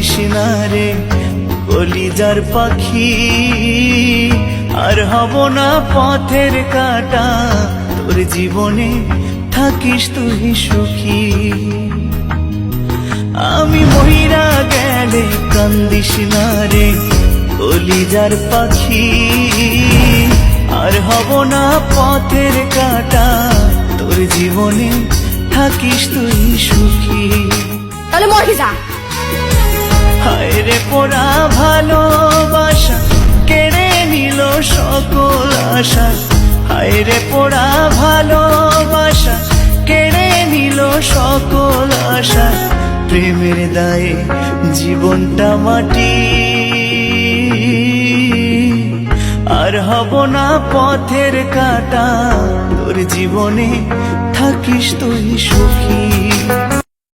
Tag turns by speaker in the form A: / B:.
A: কান্দিস না রে কলিজার পাখি, আর হব না পথের কাঁটা, তোর জীবনে থাকিস তুই সুখী। আমি মহিরা গেলে কান্দিস না রে কলিজার পাখি, আর হব না পথের কাঁটা, তোর জীবনে থাকিস তুই সুখী।
B: তাহলে মরে যা।
A: হায় রে পোড়া ভালোবাসা কেড়ে নিল সকল আশা, হায় রে পোড়া ভালোবাসা কেড়ে নিল সকল আশা, প্রেমের দায়ে জীবনটা মাটি, আর হব না পথের কাঁটা, তোর জীবনে থাকিস তুই সুখী।